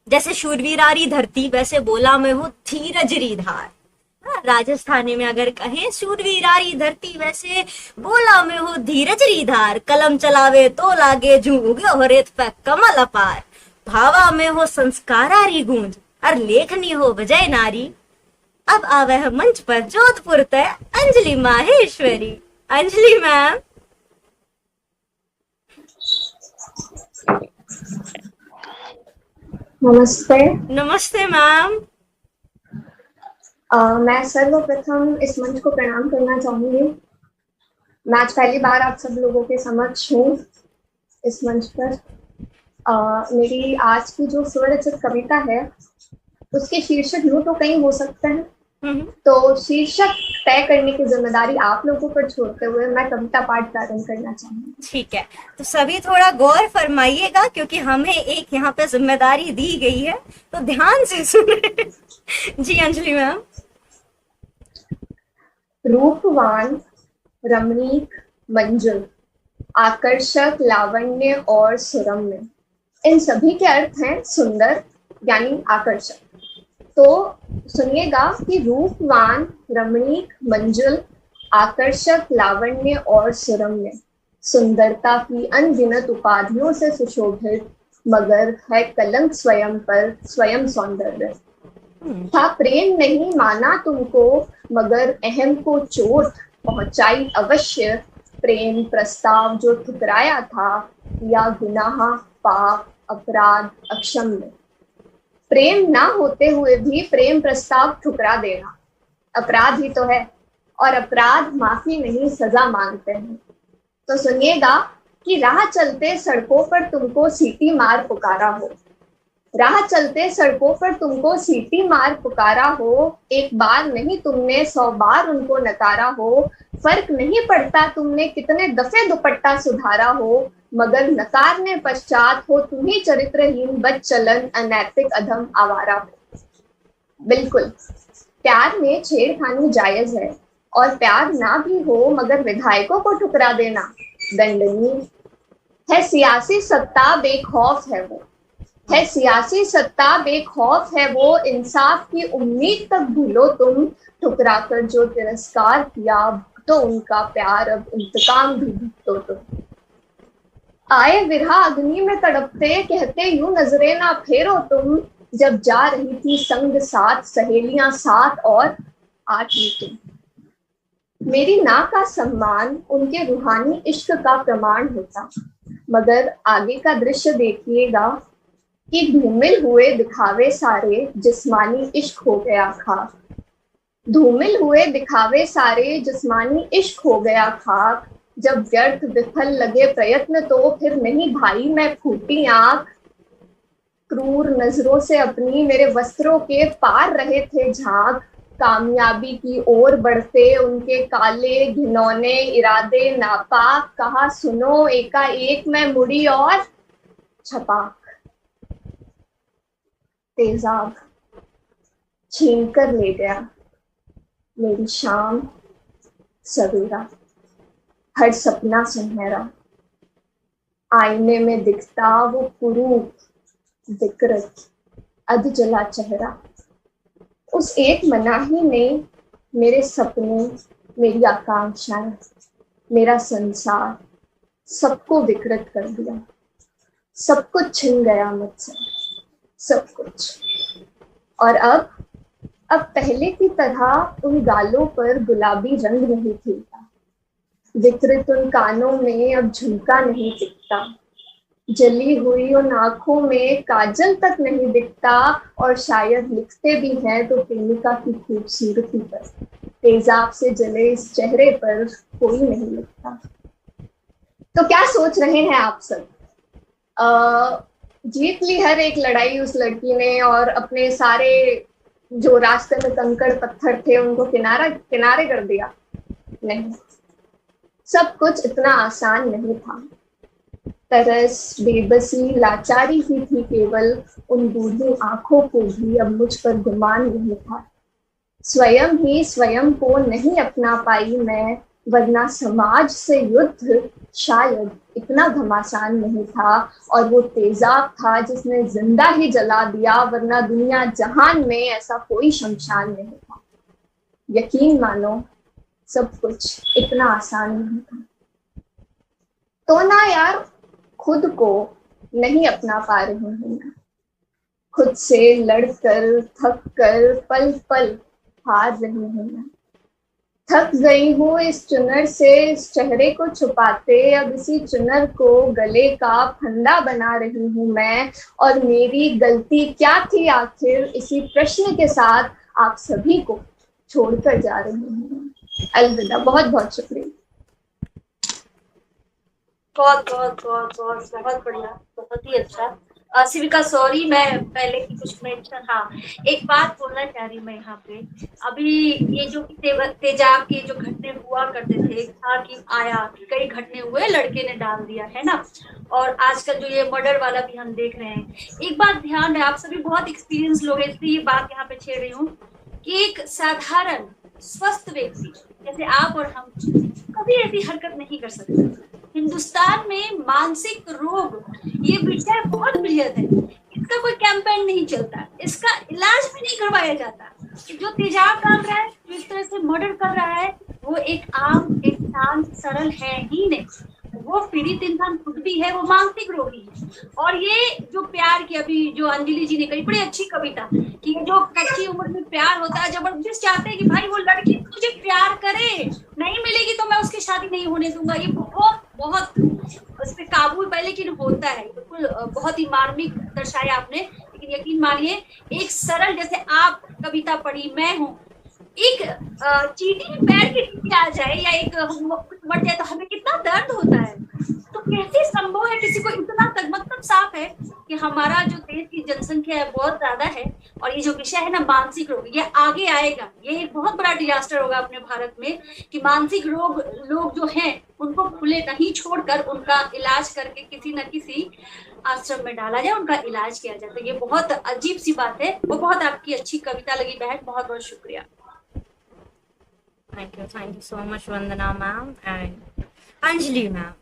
जैसे शूरवीरारी धरती वैसे बोला मैं हूँ धीरजरी धार। हाँ, राजस्थानी में अगर कहें शूरवीरारी धरती वैसे बोला में हूँ धीरजरी धार। कलम चलावे तो लागे जू उगे हो रेत पे कमल अपार। भावा में हो संस्कारारी गूंज और लेखनी हो विजय नारी। अब आवे है मंच पर जोधपुर तय अंजलि माहेश्वरी। अंजलि मैम। नमस्ते। नमस्ते मैम। मैं सर्वप्रथम इस मंच को प्रणाम करना चाहूंगी। मैं आज पहली बार आप सब लोगों के समक्ष हूँ इस मंच पर। मेरी आज की जो स्वरचित कविता है उसके शीर्षक यूं तो कई हो सकते हैं, तो शीर्षक तय करने की जिम्मेदारी आप लोगों पर छोड़ते हुए मैं कविता पाठ प्रारंभ करना चाहूंगी। ठीक है, तो सभी थोड़ा गौर फरमाइएगा क्योंकि हमें एक यहाँ पे जिम्मेदारी दी गई है, तो ध्यान से सुने। जी अंजलि मैम। रूपवान, रमणीक, मंजुल, आकर्षक, लावण्य और सुरम्य, इन सभी के अर्थ हैं सुंदर यानी आकर्षक। तो सुनिएगा कि रूपवान, रमणीक, मंजुल, आकर्षक, लावण्य और सुरम्य, सुंदरता की अनगिनत उपाधियों से सुशोभित, मगर है कलंक स्वयं पर, स्वयं सौंदर्य। था प्रेम नहीं माना तुमको, मगर अहम को चोट पहुंचाई अवश्य। प्रेम प्रस्ताव जो ठुकराया था, या गुनाह, पाप, अपराध, अक्षम्य। प्रेम ना होते हुए भी प्रेम प्रस्ताव ठुकरा देना अपराध ही तो है, और अपराध माफी नहीं सजा मांगते हैं। तो सुनिएगा कि राह चलते सड़कों पर तुमको सीटी मार पुकारा हो, राह चलते सड़कों पर तुमको सीटी मार पुकारा हो। एक बार नहीं तुमने 100 बार उनको नकारा हो। फर्क नहीं पड़ता तुमने कितने दफे दुपट्टा सुधारा हो, मगर नकारने पश्चात हो तुम्ही चरित्रहीन, बदचलन, अनैतिक, अधम, आवारा हो। बिल्कुल, प्यार में छेड़खानी जायज है, और प्यार ना भी हो मगर विधायकों को ठुकरा देना दंडनीय है। सियासी सत्ता बेखौफ है वो, है सियासी सत्ता बेखौफ है वो। इंसाफ की उम्मीद तक भूलो तुम, ठुकरा कर जो तिरस्कार किया, तो उनका प्यार अब इंतकाम भी भुगतो तुम। आए विरहा अग्नि में तड़पते, कहते यूं नजरे ना फेरो तुम। जब जा रही थी संग साथ, सहेलियां साथ और आठी तुम। मेरी ना का सम्मान उनके रूहानी इश्क का प्रमाण होता, मगर आगे का दृश्य देखिएगा कि धूमिल हुए दिखावे सारे, जिस्मानी इश्क हो गया खाक। धूमिल हुए दिखावे सारे, जिस्मानी इश्क हो गया खाक। जब व्यर्थ विफल लगे प्रयत्न, तो फिर नहीं भाई मैं फूटी आंख। क्रूर नजरों से अपनी मेरे वस्त्रों के पार रहे थे झांक। कामयाबी की ओर बढ़ते उनके काले घिनौने इरादे नापाक। कहा सुनो एकाएक मैं मुड़ी और छपाक। तेजाब छीन कर ले गया मेरी शाम सवेरा, हर सपना सुनहरा। आईने में दिखता वो कुरूप विकृत अधजला चेहरा। उस एक मनाही ने मेरे सपने, मेरी आकांक्षाएं, मेरा संसार सबको विकृत कर दिया। सब कुछ छिन गया मुझसे, सब कुछ। और अब पहले की तरह उन गालों पर गुलाबी रंग नहीं खिलता। विकृत उन कानों में अब झुमका नहीं दिखता। जली हुई उन आंखों में काजल तक नहीं दिखता। और शायद लिखते भी हैं तो प्रेमिका की खूबसूरती पर। तेजाब से जले इस चेहरे पर कोई नहीं लिखता। तो क्या सोच रहे हैं आप सब? जीत ली हर एक लड़ाई उस लड़की ने, और अपने सारे जो रास्ते में कंकड़ पत्थर थे उनको किनारे कर दिया? नहीं, सब कुछ इतना आसान नहीं था। तरस, बेबसी, लाचारी ही थी केवल। उन बूढ़ी आंखों को भी अब मुझ पर गुमान नहीं था। स्वयं ही स्वयं को नहीं अपना पाई मैं, वरना समाज से युद्ध शायद इतना घमासान नहीं था, और वो तेजाब था जिसने जिंदा ही जला दिया, वरना दुनिया जहान में ऐसा कोई शमशान नहीं था। यकीन मानो सब कुछ इतना आसान नहीं था। तो ना यार, खुद को नहीं अपना पा रही हूँ मैं, खुद से लड़कर थक कर पल पल हार रही हूँ मैं। थक गई हूँ इस चुनर से, इस चेहरे को छुपाते, अब इसी चुनर को गले का फंदा बना रही हूँ मैं। और मेरी गलती क्या थी आखिर, इसी प्रश्न के साथ आप सभी को छोड़कर जा रही हूँ। अलविदा। बहुत बहुत शुक्रिया। बहुत बहुत बहुत बहुत बहुत बढ़िया, बहुत ही अच्छा। शिविका सॉरी, मैं पहले की कुछ मेंशन, हाँ एक बात बोलना चाह रही मैं यहाँ पे। अभी ये जो तेजाब के जो घटने हुआ करते थे, था कि आया कि कई घटने हुए, लड़के ने डाल दिया है ना, और आजकल जो ये मर्डर वाला भी हम देख रहे हैं। एक बात ध्यान है, आप सभी बहुत एक्सपीरियंस लोग हैं, इसलिए ये बात यहाँ पे छेड़ रही हूँ कि एक साधारण स्वस्थ व्यक्ति जैसे आप और हम कभी ऐसी हरकत नहीं कर सकते। हिंदुस्तान में मानसिक रोग ये विषय बहुत बृहद है, इसका कोई कैंपेन नहीं चलता, इसका इलाज भी नहीं करवाया जाता। जो तेजाब डाल रहा है, जो इस तरह से मर्डर कर रहा है, वो एक आम इंसान सरल है ही नहीं, वो पीड़ित इंसान खुद भी है, वो मानसिक रोगी है। और ये जो प्यार की, अभी जो अंजलि जी ने कही, बड़ी अच्छी कविता कि जो कच्ची उम्र में प्यार होता है, जबरदस्त चाहते हैं कि भाई वो लड़की मुझे प्यार करे, नहीं मिलेगी तो मैं उसकी शादी नहीं होने दूंगा। ये बहुत बहुत उस पर काबू है, लेकिन होता है, बिल्कुल बहुत ही मार्मिक दर्शाया आपने। लेकिन यकीन मानिए, एक सरल, जैसे आप कविता पढ़ी, मैं हूँ, एक चींटी में पैर की टिक्की आ जाए या एक कुछ मर जाए तो हमें कितना दर्द होता है। तो कैसे संभव है किसी को इतना तक, मतलब साफ है कि हमारा जो देश की जनसंख्या है बहुत ज्यादा है, और ये जो विषय है ना मानसिक रोग, ये आगे आएगा, ये एक बहुत बड़ा डिजास्टर होगा अपने भारत में कि मानसिक रोग लोग जो हैं उनको खुले नहीं छोड़कर उनका इलाज करके किसी न किसी आश्रम में डाला जाए, उनका इलाज किया जाए। तो ये बहुत अजीब सी बात है। वो बहुत आपकी अच्छी कविता लगी बहन, बहुत बहुत शुक्रिया। Thank you so much Vandana ma'am and Anjali ma'am.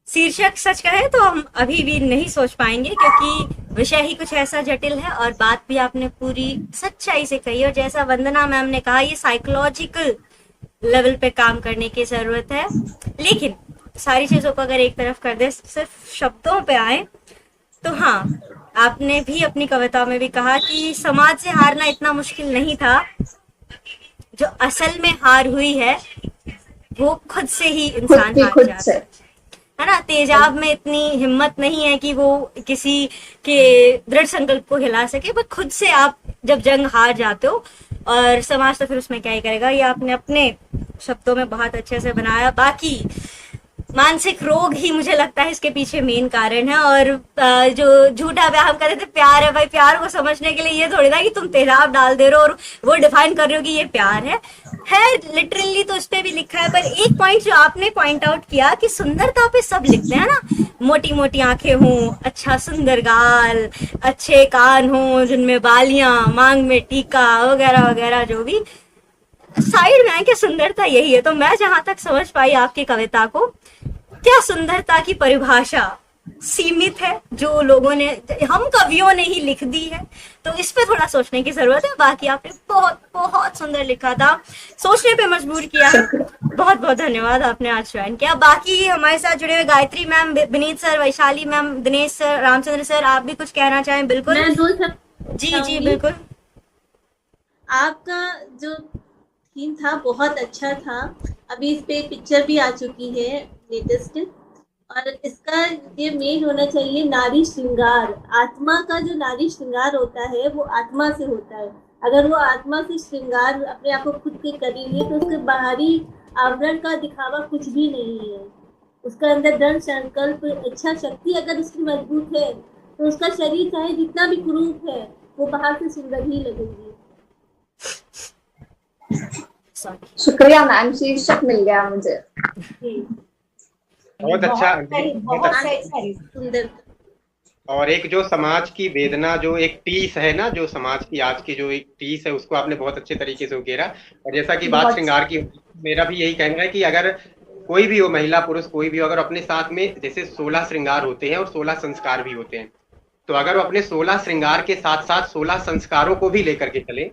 शीर्षक सच कहे तो हम अभी भी नहीं सोच पाएंगे, क्योंकि विषय ही कुछ ऐसा जटिल है, और बात भी आपने पूरी सच्चाई से कही। और जैसा वंदना मैम ने कहा, ये साइकोलॉजिकल लेवल पे काम करने की जरूरत है। लेकिन सारी चीजों को अगर एक तरफ कर दे, सिर्फ शब्दों पे आए, तो हाँ, आपने भी अपनी कविता में भी कहा कि समाज से हारना इतना मुश्किल नहीं था, जो असल में हार हुई है वो खुद से ही इंसान हार जाता है ना। तेजाब में इतनी हिम्मत नहीं है कि वो किसी के दृढ़ संकल्प को हिला सके, बट खुद से आप जब जंग हार जाते हो, और समाज तो फिर उसमें क्या ही करेगा। ये आपने अपने शब्दों में बहुत अच्छे से बनाया। बाकी मानसिक रोग ही मुझे लगता है इसके पीछे मेन कारण है। और जो झूठा व्यायाम कर रहे थे, प्यार है भाई, प्यार को समझने के लिए ये थोड़ी ना कि तुम तेजाब डाल दे रहे हो और वो डिफाइन कर रहे हो कि ये प्यार है लिटरली तो उस पे भी लिखा है। पर एक पॉइंट जो आपने पॉइंट आउट किया कि सुंदरता पे सब लिखते हैं ना, मोटी मोटी आंखें हों, अच्छा सुंदर गाल, अच्छे कान हों जिनमें बालियां, मांग में टीका वगैरह वगैरह, जो भी साइड में है कि सुंदरता यही है। तो मैं जहां तक समझ पाई आपकी कविता को, क्या सुंदरता की परिभाषा सीमित है जो लोगों ने, हम कवियों ने ही लिख दी है। तो इस पे थोड़ा सोचने की जरूरत है। बाकी आपने बहुत बहुत सुंदर लिखा था, सोचने पे मजबूर किया है। बहुत बहुत धन्यवाद, आपने आज ज्वाइन किया। बाकी हमारे साथ जुड़े हुए Gayatri ma'am, Vineet sir, Vaishali ma'am, Dinesh sir, Ramchandra sir, आप भी कुछ कहना चाहें? बिल्कुल जी जी बिल्कुल। आपका जो थीम था बहुत अच्छा था। अभी इस पे पिक्चर भी आ चुकी है लेटेस्ट, और इसका ये मेन होना चाहिए नारी श्रृंगार। आत्मा का जो नारी श्रृंगार होता है वो आत्मा से होता है। अगर वो आत्मा से श्रृंगार अपने आप को खुद के करेंगे तो उसके बाहरी आवरण का दिखावा कुछ भी नहीं है। उसका अंदर दृढ़ संकल्प, इच्छा शक्ति अगर उसकी मजबूत है तो उसका शरीर चाहे जितना भी कुरूप है वो बाहर से सुंदर ही लगेगी। शुक्रिया मैम, शीर्षक मिल गया मुझे। बहुत अच्छा, बहुत सुंदर। और एक जो समाज की वेदना, जो एक टीस है ना, जो समाज की आज की जो एक टीस है, उसको आपने बहुत अच्छे तरीके से उकेरा। और जैसा कि बात बहुत श्रृंगार की, मेरा भी यही कहना है कि अगर कोई भी हो, महिला पुरुष कोई भी हो, अगर अपने साथ में जैसे 16 श्रृंगार होते हैं और 16 संस्कार भी होते हैं, तो अगर वो अपने 16 श्रृंगार के साथ साथ 16 संस्कारों को भी लेकर के चले,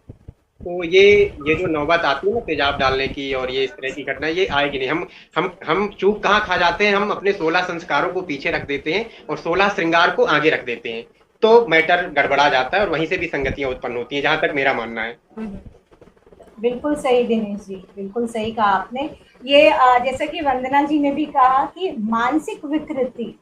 तो ये जो नौबत आती है ना तेजाब डालने की और ये इस तरह की घटना, ये आएगी नहीं। हम चूक कहाँ खा जाते हैं, हम अपने 16 संस्कारों को पीछे रख देते हैं और 16 श्रृंगार को आगे रख देते हैं, तो मैटर गड़बड़ा जाता है और वहीं से भी संगतियां उत्पन्न होती हैं, जहां तक मेरा मानना है। बिल्कुल सही दिनेश जी, बिल्कुल सही कहा आपने। ये जैसा कि वंदना जी ने भी कहा कि मानसिक विकृति,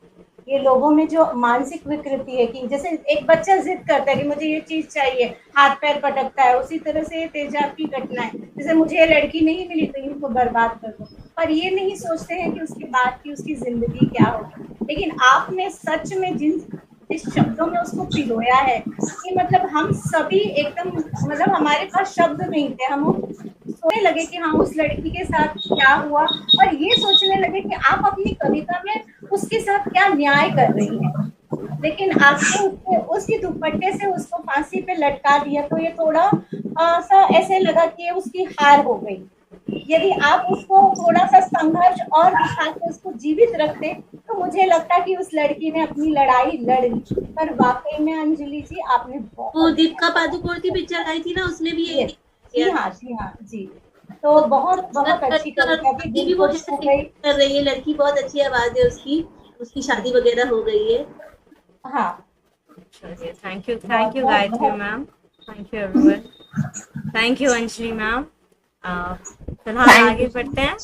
ये लोगों में जो मानसिक विकृति है कि जैसे एक बच्चा जिद करता है कि मुझे ये चीज चाहिए, हाथ पैर पटकता है, उसी तरह से तेजाब की घटना है, जैसे मुझे ये लड़की नहीं मिली तो इनको बर्बाद कर दो, पर ये नहीं सोचते हैं कि उसके बाद की उसकी जिंदगी क्या होगी। लेकिन आपने सच में जिस शब्दों में उसको पिरोया है कि मतलब हम सभी एकदम, मतलब हमारे पास शब्द नहीं थे, हम सोचने लगे कि हाँ उस लड़की के साथ क्या हुआ, और ये सोचने लगे कि आप अपनी कविता में उसके साथ क्या न्याय कर रही हैं। लेकिन आपने उसकी दुपट्टे से उसको फांसी पे लटका दिया, तो ये थोड़ा सा ऐसे लगा कि उसकी हार हो गई। यदि आप उसको थोड़ा सा संघर्ष और दिखा के उसको जीवित रखते, तो मुझे लगता कि उस लड़की ने अपनी लड़ाई लड़ ली। पर वाकई में अंजलि जी आपने वो बहुत दीपिका पादुकोण की पिक्चर आई थी ना, उसने भी ये जी हाँ जी हाँ जी, तो बहुत बहुत अच्छी कविता थी, भी दिल वो को छू गई। कर रही है लड़की, बहुत अच्छी आवाज है उसकी, उसकी शादी वगैरह हो गई है। हाँ thank you Gayatri ma'am, thank you everyone, thank you Anjali ma'am. फिलहाल आगे बढ़ते हैं।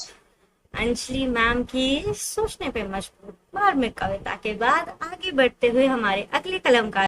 अंजलि मैम की सोचने पे मजबूर मार्मिक कविता के बाद आगे बढ़ते हुए हमारे अगले कलमकार